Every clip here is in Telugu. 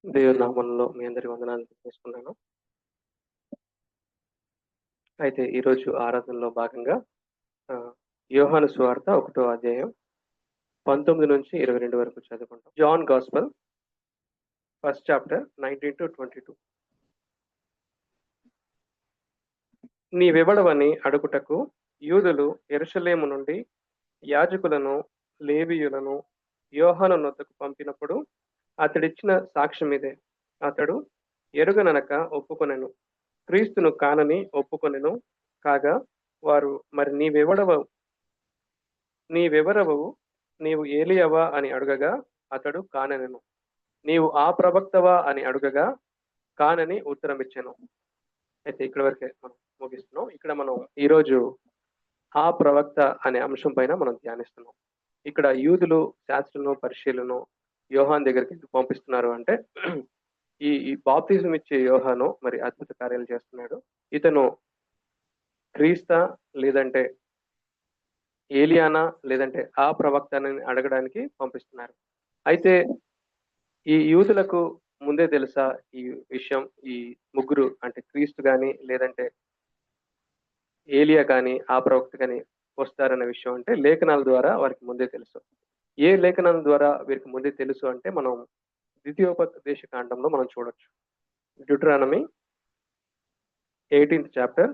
దేవుని నామంలో మీ అందరి వందనాలు తెలియజేసుకున్నాను. అయితే ఈరోజు ఆరాధనలో భాగంగా యోహాను సువార్త 1వ అధ్యాయం 19-22 వరకు చదువుకుంటాం. John gospel first chapter 19-22. నీవెవడవని అడుగుటకు యూదులు యెరూషలేము నుండి యాజకులను, లేవీయులను యోహాను నొద్దకు పంపినప్పుడు అతడిచ్చిన సాక్ష్యమిదే. అతడు ఎరుగననక ఒప్పుకొనెను. క్రీస్తును కానని ఒప్పుకొనెను. కాగా వారు, మరి నీవెవరవు, నీవు ఏలియావా అని అడుగగా అతడు కాననెను. నీవు ఆ ప్రవక్తవా అని అడుగగా కానని ఉత్తరమిచ్చెను. అయితే ఇక్కడ వరకే మనం ముగిస్తున్నాం. ఇక్కడ మనం ఈరోజు ఆ ప్రవక్త అనే అంశం పైన మనం ధ్యానిస్తున్నాం. ఇక్కడ యూదులు, శాస్త్రులను, పరిశీలను యోహాన్ దగ్గరికి ఎందుకు పంపిస్తున్నారు అంటే ఈ బాప్తిజం ఇచ్చే యోహాను మరి అద్భుత కార్యాలు చేస్తున్నాడు. ఇతను క్రీస్తా, లేదంటే ఏలియానా, లేదంటే ఆ ప్రవక్త అని అడగడానికి పంపిస్తున్నారు. అయితే ఈ యూదులకు ముందే తెలుసా ఈ విషయం? ఈ ముగ్గురు అంటే క్రీస్తు గాని, లేదంటే ఏలియా కానీ, ఆ ప్రవక్త కానీ వస్తారన్న విషయం అంటే లేఖనాల ద్వారా వారికి ముందే తెలుసు. ఏ లేఖనాల ద్వారా వీరికి ముందే తెలుసు అంటే మనం ద్వితీయోపదేశ కాండంలో మనం చూడొచ్చు. Deuteronomy 18th chapter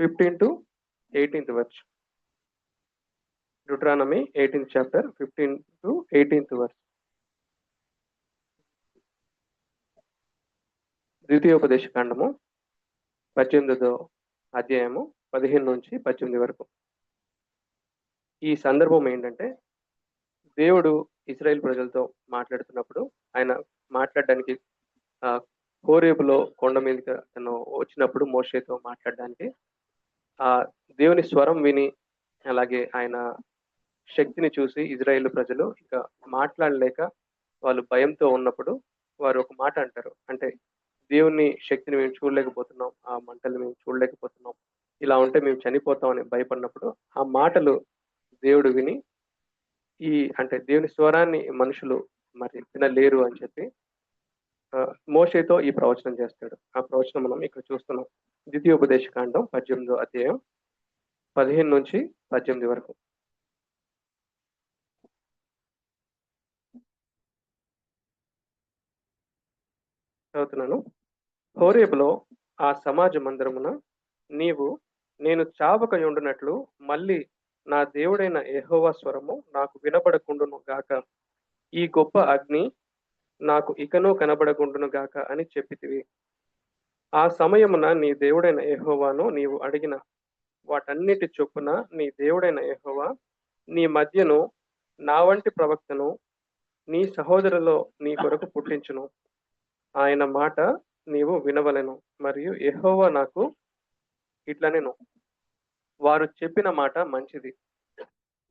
15-18 verse. Deuteronomy 18th chapter 15-18 verse. ద్వితీయోపదేశ కాండము 18వ అధ్యాయము 15-18 వరకు. ఈ సందర్భం ఏంటంటే దేవుడు ఇశ్రాయేల్ ప్రజలతో మాట్లాడుతున్నప్పుడు ఆయన మాట్లాడడానికి హోరేబులో కొండ మీదకి తను వచ్చినప్పుడు మోషేతో మాట్లాడడానికి ఆ దేవుని స్వరం విని, అలాగే ఆయన శక్తిని చూసి ఇజ్రాయేల్ ప్రజలు ఇంకా మాట్లాడలేక వాళ్ళు భయంతో ఉన్నప్పుడు వారు ఒక మాట అంటారు. అంటే దేవుని శక్తిని మేము చూడలేకపోతున్నాం, ఆ మంటలు మేము చూడలేకపోతున్నాం, ఇలా ఉంటే మేము చనిపోతాం అని భయపడినప్పుడు ఆ మాటలు దేవుడు విని అంటే దేవుని స్వరాన్ని మనుషులు మరి వినలేరు అని చెప్పి మోషేతో ఈ ప్రవచనం చేస్తాడు. ఆ ప్రవచనం మనం ఇక్కడ చూస్తున్నాం. ద్వితీయోపదేశ కాండం 18వ అధ్యాయం 15-18 వరకు. చదువుతున్నాను. హోరేబులో ఆ సమాజ మందిరమున నేను చావక ఉండునట్లు మళ్ళీ నా దేవుడైన యెహోవా స్వరము నాకు వినబడకుండును గాక, ఈ గొప్ప అగ్ని నాకు ఇకనూ కనబడకుండును గాక అని చెప్పితివి. ఆ సమయమున నీ దేవుడైన యెహోవాను నీవు అడిగిన వాటన్నిటి చొప్పున నీ దేవుడైన యెహోవా నీ మధ్యను నా వంటి ప్రవక్తను నీ సహోదరులో నీ కొరకు పుట్టించును. ఆయన మాట నీవు వినవలెను. మరియు యెహోవా నాకు ఇట్లనెను, వారు చెప్పిన మాట మంచిది.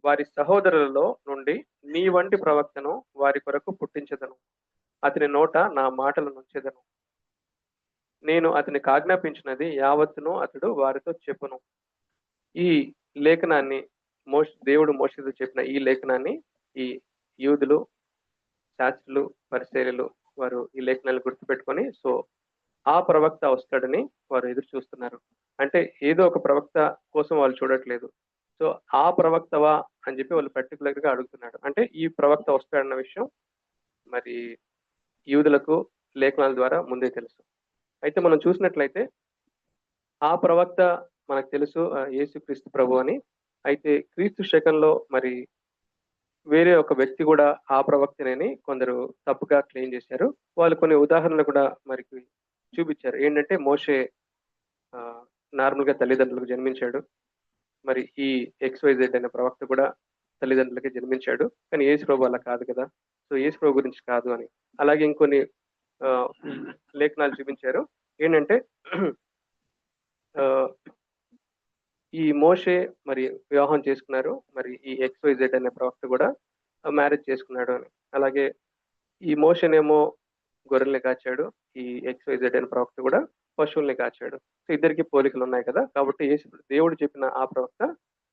వారి సహోదరులలో నుండి నీ వంటి ప్రవక్తను వారి కొరకు పుట్టించెదను. అతని నోట నా మాటలు నుంచెదను. నేను అతనికి ఆజ్ఞాపించినది యావత్తును అతడు వారితో చెప్పును. ఈ లేఖనాన్ని దేవుడు మోషేతో చెప్పిన ఈ లేఖనాన్ని ఈ యూదులు, శాస్త్రులు, పరిసయ్యులు వారు ఈ లేఖనాన్ని గుర్తుపెట్టుకొని ఆ ప్రవక్త వస్తాడని వారు ఎదురు చూస్తున్నారు. అంటే ఏదో ఒక ప్రవక్త కోసం వాళ్ళు చూడట్లేదు. ఆ ప్రవక్తవా అని చెప్పి వాళ్ళు పర్టికులర్ గా అడుగుతున్నాడు. అంటే ఈ ప్రవక్త వస్తాడన్న విషయం మరి యూదులకు లేఖనాల ద్వారా ముందే తెలుసు. అయితే మనం చూసినట్లయితే ఆ ప్రవక్త మనకు తెలుసు యేసుక్రీస్తు ప్రభు అని. అయితే క్రీస్తు శకంలో మరి వేరే ఒక వ్యక్తి కూడా ఆ ప్రవక్తనేని కొందరు తప్పుగా క్లెయిమ్ చేశారు. వాళ్ళు కొన్ని ఉదాహరణలు కూడా మరి చూపించారు. ఏంటంటే మోషే నార్మల్ గా తల్లిదండ్రులకు జన్మించాడు. మరి ఈ XYZ అనే ప్రవక్త కూడా తల్లిదండ్రులకి జన్మించాడు. కానీ యేసు ప్రభు అలా కాదు కదా. యేసు ప్రభు గురించి కాదు అని. అలాగే ఇంకొన్ని లేఖనాలు చూపించారు. ఏంటంటే ఈ మోషే మరి వివాహం చేసుకున్నారు. మరి ఈ XYZ అనే ప్రవక్త కూడా మ్యారేజ్ చేసుకున్నాడు అని. అలాగే ఈ మోషేనేమో గొర్రెల్ని కాచాడు. ఈ XYZ అనే ప్రవక్త కూడా పశువుల్ని కాచాడు. ఇద్దరికి పోలికలు ఉన్నాయి కదా. కాబట్టి దేవుడు చెప్పిన ఆ ప్రవక్త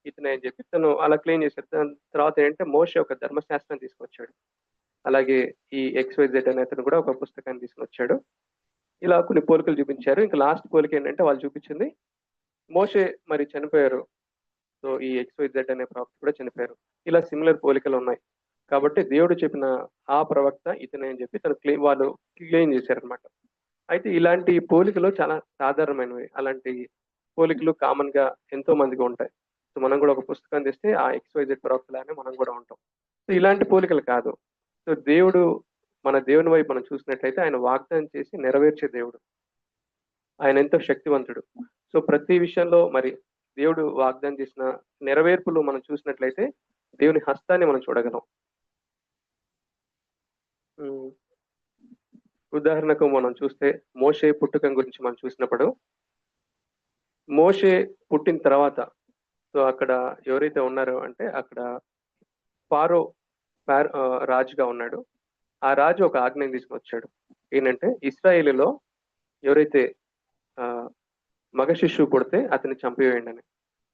ఇతనే అని చెప్పి తను అలా క్లెయిమ్ చేశాడు. దాని తర్వాత ఏంటంటే మోషే ఒక ధర్మశాస్త్రం తీసుకొచ్చాడు. అలాగే ఈ XYZ అనే అతను కూడా ఒక పుస్తకాన్ని తీసుకొని వచ్చాడు. ఇలా కొన్ని పోలికలు చూపించారు. ఇంకా లాస్ట్ పోలిక ఏంటంటే వాళ్ళు చూపించింది మోషే మరి చనిపోయారు. సో ఈ XYZ అనే ప్రవక్త కూడా చనిపోయారు. ఇలా సిమిలర్ పోలికలు ఉన్నాయి. కాబట్టి దేవుడు చెప్పిన ఆ ప్రవక్త ఇతనే అని చెప్పి వాళ్ళు క్లెయిమ్ చేశారనమాట. అయితే ఇలాంటి పోలికలు చాలా సాధారణమైనవి. అలాంటి పోలికలు కామన్ గా ఎంతో మందికి ఉంటాయి. సో మనం కూడా ఒక పుస్తకం తెస్తే ఆ XYZ ప్రవక్తలానే మనం కూడా ఉంటాం. సో ఇలాంటి పోలికలు కాదు. సో మన దేవుని వైపు మనం చూసినట్లయితే ఆయన వాగ్దానం చేసి నెరవేర్చే దేవుడు. ఆయన ఎంతో శక్తివంతుడు. సో ప్రతి విషయంలో మరి దేవుడు వాగ్దానం చేసిన నెరవేర్పులు మనం చూసినట్లయితే దేవుని హస్తాన్ని మనం చూడగలం. ఉమ్, ఉదాహరణకు మనం చూస్తే మోషే పుట్టుక గురించి మనం చూసినప్పుడు మోషే పుట్టిన తర్వాత సో అక్కడ ఎవరైతే ఉన్నారో అంటే అక్కడ ఫారో రాజుగా ఉన్నాడు. ఆ రాజు ఒక ఆజ్ఞని తీసుకొని వచ్చాడు. ఏంటంటే ఇశ్రాయేలులో ఎవరైతే ఆ మగ శిశువు పుడితే అతన్ని చంపివేయండి అని.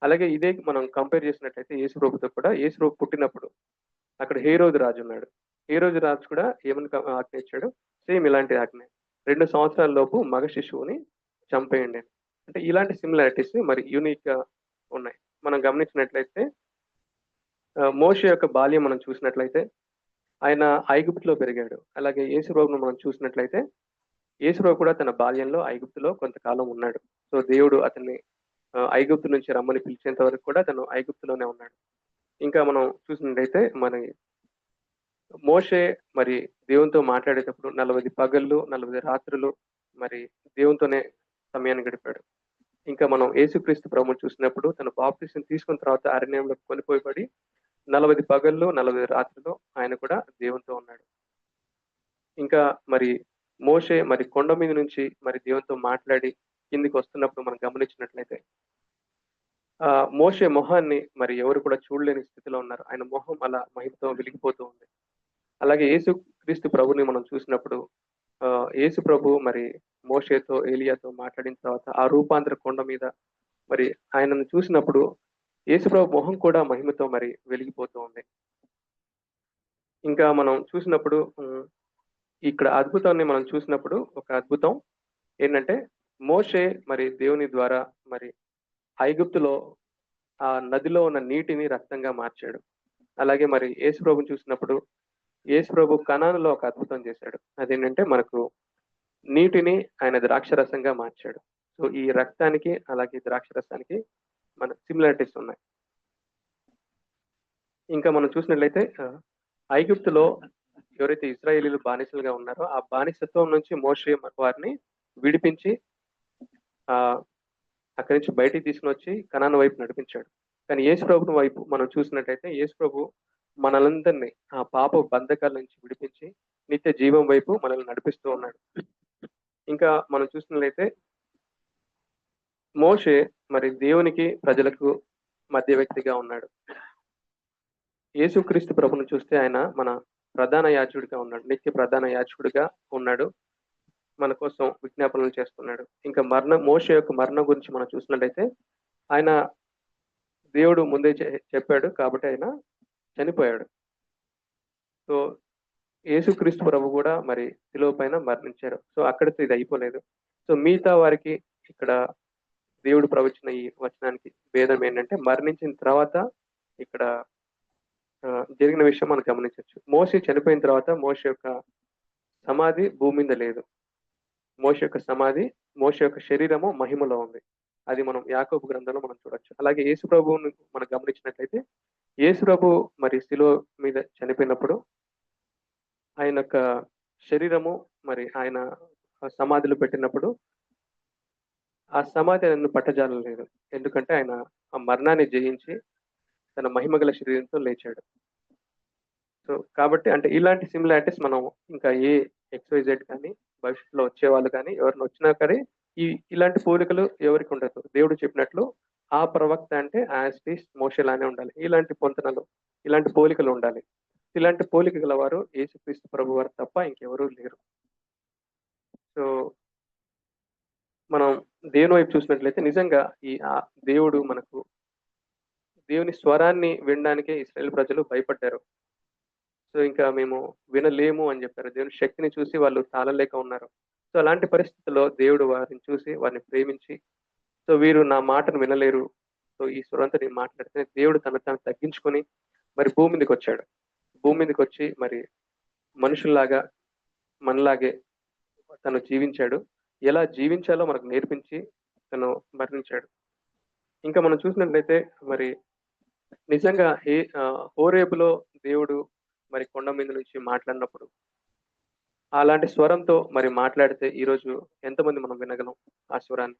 అలాగే ఇదే మనం కంపేర్ చేసినట్లయితే యేసు ప్రభుతో కూడా యేసు ప్రభు పుట్టినప్పుడు అక్కడ హేరోదు రాజు ఉన్నాడు. హేరోదు రాజు కూడా ఏమని ఆజ్ఞ ఇచ్చాడు? సేమ్ ఇలాంటి ఆజ్ఞ. 2 సంవత్సరాల లోపు మగ శిశువుని చంపేయండి అని. అంటే ఇలాంటి సిమిలారిటీస్ మరి యూనిక్ గా ఉన్నాయి. మనం గమనించినట్లయితే మోషే యొక్క బాల్యం మనం చూసినట్లయితే ఆయన ఐగుప్తులో పెరిగాడు. అలాగే యేసు ప్రభువును మనం చూసినట్లయితే యేసు ప్రభు కూడా తన బాల్యంలో ఐగుప్తులో కొంతకాలం ఉన్నాడు. సో దేవుడు అతన్ని ఐగుప్తు నుంచి రమ్మని పిలిచేంత వరకు కూడా తను ఐగుప్తులోనే ఉన్నాడు. ఇంకా మనం చూసినట్లయితే మన మోషే మరి దేవునితో మాట్లాడేటప్పుడు 40 పగళ్ళు 40 రాత్రులు మరి దేవునితోనే సమయాన్ని గడిపాడు. ఇంకా మనం యేసుక్రీస్తు ప్రభువుని చూసినప్పుడు తన బాప్తిసం తీసుకున్న తర్వాత అరణ్యంలో కొనిపోయబడి 40 పగళ్ళు 40 రాత్రులు ఆయన కూడా దేవునితో ఉన్నాడు. ఇంకా మరి మోషే మరి కొండ మీద నుంచి మరి దేవునితో మాట్లాడి కిందికి వస్తున్నప్పుడు మనం గమనించినట్లయితే మోషే మొహాన్ని మరి ఎవరు కూడా చూడలేని స్థితిలో ఉన్నారు. ఆయన మొహం అలా మహిమతో వెలిగిపోతూ ఉంది. అలాగే యేసు క్రీస్తు ప్రభుని మనం చూసినప్పుడు యేసు ప్రభు మరి మోషేతో ఏలియాతో మాట్లాడిన తర్వాత ఆ రూపాంతర కొండ మీద మరి ఆయనను చూసినప్పుడు యేసు ప్రభు మొహం కూడా మహిమతో మరి వెలిగిపోతూ ఉంది. ఇంకా మనం చూసినప్పుడు ఇక్కడ అద్భుతాన్ని మనం చూసినప్పుడు ఒక అద్భుతం ఏంటంటే మోషే మరి దేవుని ద్వారా మరి ఐగుప్తులో ఆ నదిలో ఉన్న నీటిని రక్తంగా మార్చాడు. అలాగే మరి యేసు ప్రభుని చూసినప్పుడు యేసు ప్రభు కనానులో ఒక అద్భుతం చేశాడు. అదేంటంటే మనకు నీటిని ఆయన ద్రాక్షరసంగా మార్చాడు. సో ఈ రక్తానికి అలాగే ద్రాక్షరసానికి మన సిమిలారిటీస్ ఉన్నాయి. ఇంకా మనం చూసినట్లయితే ఐగుప్తులో ఎవరైతే ఇశ్రాయేలీలు బానిసలుగా ఉన్నారో ఆ బానిసత్వం నుంచి మోషే వారిని విడిపించి అక్కడి నుంచి బయటికి తీసుకుని వచ్చి కనాను వైపు నడిపించాడు. కానీ యేసు ప్రభుని వైపు మనం చూసినట్టయితే యేసు ప్రభు మనలందరినీ ఆ పాప బంధకాల నుంచి విడిపించి నిత్య జీవం వైపు మనల్ని నడిపిస్తూ ఉన్నాడు. ఇంకా మనం చూసినట్లయితే మోషే మరి దేవునికి ప్రజలకు మధ్య వ్యక్తిగా ఉన్నాడు. యేసుక్రీస్తు ప్రభుని చూస్తే ఆయన మన ప్రధాన యాజకుడిగా ఉన్నాడు. నిత్య ప్రధాన యాజకుడిగా ఉన్నాడు. మన కోసం విజ్ఞాపనలు చేస్తున్నాడు. ఇంకా మోషే యొక్క మరణం గురించి మనం చూసినట్లయితే ఆయన దేవుడు ముందే చెప్పాడు కాబట్టి ఆయన చనిపోయాడు. సో యేసుక్రీస్తు ప్రభు కూడా మరి శిలువ పైన మరణించారు. సో అక్కడితో ఇది అయిపోలేదు. సో మిగతా వారికి ఇక్కడ దేవుడు ప్రవచన ఈ వచనానికి భేదం ఏంటంటే మరణించిన తర్వాత ఇక్కడ జరిగిన విషయం మనం గమనించవచ్చు. మోషే చనిపోయిన తర్వాత మోషే యొక్క సమాధి భూమి మీద లేదు. మోషే యొక్క సమాధి మోషే యొక్క శరీరము మహిమలో ఉంది. అది మనం యాకోబు గ్రంథంలో మనం చూడొచ్చు. అలాగే యేసు ప్రభువుని మనం గమనించినట్లయితే యేసు ప్రభు మరి శిలువ మీద చనిపోయినప్పుడు ఆయన యొక్క శరీరము మరి ఆయన సమాధిలో పెట్టినప్పుడు ఆ సమాధి ఆయనను పట్టజాలం లేదు. ఎందుకంటే ఆయన ఆ మరణాన్ని జయించి తన మహిమగల శరీరంతో లేచాడు. సో కాబట్టి అంటే ఇలాంటి సిమిలారిటీస్ మనం ఇంకా ఏ XYZ కానీ భవిష్యత్తులో వచ్చేవాళ్ళు కానీ ఎవరిని వచ్చినా కానీ ఇలాంటి పోలికలు ఎవరికి ఉండదు. దేవుడు చెప్పినట్లు ఆ ప్రవక్త అంటే యాస్టీస్ మోషేలానే ఉండాలి. ఇలాంటి పొంతనలు ఇలాంటి పోలికలు ఉండాలి. ఇలాంటి పోలిక గలవారు యేసుక్రీస్తు ప్రభు వారు తప్ప ఇంకెవరూ లేరు. సో మనం దేవుని వైపు చూసినట్లయితే నిజంగా దేవుడు మనకు దేవుని స్వరాన్ని వినడానికే ఇశ్రాయేల్ ప్రజలు భయపడ్డారు. సో, ఇంకా మేము వినలేము అని చెప్పారు. దేవుని శక్తిని చూసి వాళ్ళు తాళలేక ఉన్నారు. సో, అలాంటి పరిస్థితుల్లో దేవుడు వారిని చూసి వారిని ప్రేమించి, సో, వీరు నా మాటను వినలేరు. సో, ఈ స్వరంతో నేను మాట్లాడితే దేవుడు తనను తాను తగ్గించుకొని మరి భూమి మీదకొచ్చాడు. భూమి మీదకొచ్చి మరి మనుషుల్లాగా మనలాగే తను జీవించాడు. ఎలా జీవించాలో మనకు నేర్పించి తను మరణించాడు. ఇంకా మనం చూసినట్లయితే మరి నిజంగా హోరేబులో దేవుడు మరి కొండ మీద నుంచి మాట్లాడినప్పుడు, అలాంటి స్వరంతో మరి మాట్లాడితే ఈరోజు ఎంతమంది మనం వినగలం ఆ స్వరాన్ని?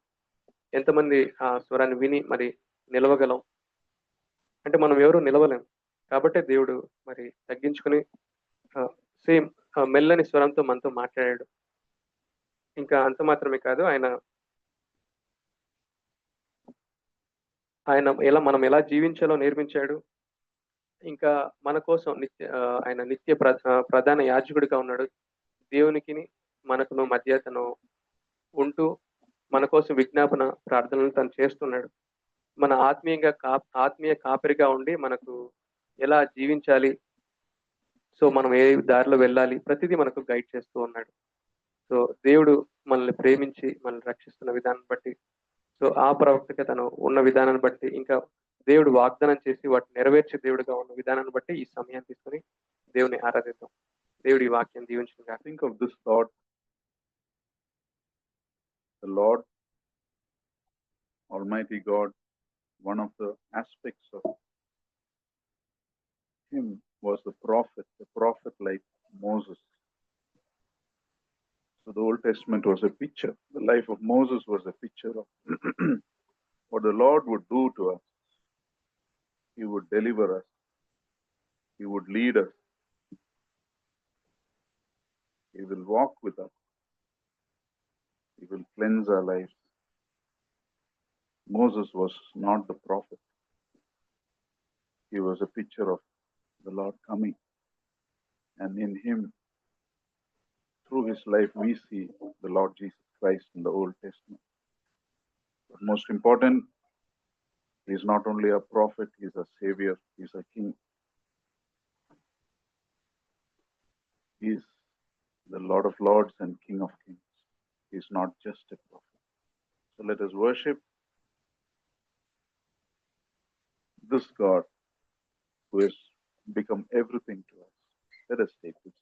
ఎంతమంది ఆ స్వరాన్ని విని మరి నిలవగలం? అంటే మనం ఎవరు నిలవలేం. కాబట్టే దేవుడు మరి తగ్గించుకొని ఆహ్, సేమ్ మెల్లని స్వరంతో మనతో మాట్లాడాడు. ఇంకా అంత మాత్రమే కాదు ఆయన ఆయన మనం ఎలా జీవించాలో నేర్పించాడు. ఇంకా మన కోసం ఆయన ప్రధాన యాజకుడిగా ఉన్నాడు. దేవునికిని, మనకును మధ్య తను ఉంటూ, మన కోసం విజ్ఞాపన ప్రార్థనలు తను చేస్తున్నాడు. మన ఆత్మీయ కాపరిగా ఉండి, మనకు ఎలా జీవించాలి, సో మనం ఏ దారిలో వెళ్ళాలి, ప్రతిదీ మనకు గైడ్ చేస్తూ ఉన్నాడు. సో దేవుడు మనల్ని ప్రేమించి, మనల్ని రక్షిస్తున్న విధానం బట్టి, సో ఆ ప్రవక్తగా తను ఉన్న విధానాన్ని బట్టి, ఇంకా దేవుడు వాగ్దానం చేసి వాటిని నెరవేర్చే దేవుడుగా ఉన్న విధానాన్ని బట్టి ఈ సమయాన్ని తీసుకొని దేవుని ఆరాధిద్దాం. దేవుడి ఈ వాక్యం దీవించును గాక. Think of this thought. The Lord, Almighty God, one of the aspects of Him was the prophet like Moses. So the Old Testament was a picture. The life of Moses was a picture of what the Lord would do to us. He would deliver us. He would lead us. He will walk with us. He will cleanse our lives. Moses was not the prophet. He was a picture of the Lord coming. And in him, through his life, we see the Lord Jesus Christ in the Old Testament. But most important, he is not only a prophet, he is a savior, he is a king. He is the Lord of lords and King of kings. He is not just a prophet. So let us worship this God who has become everything to us. Let us take this.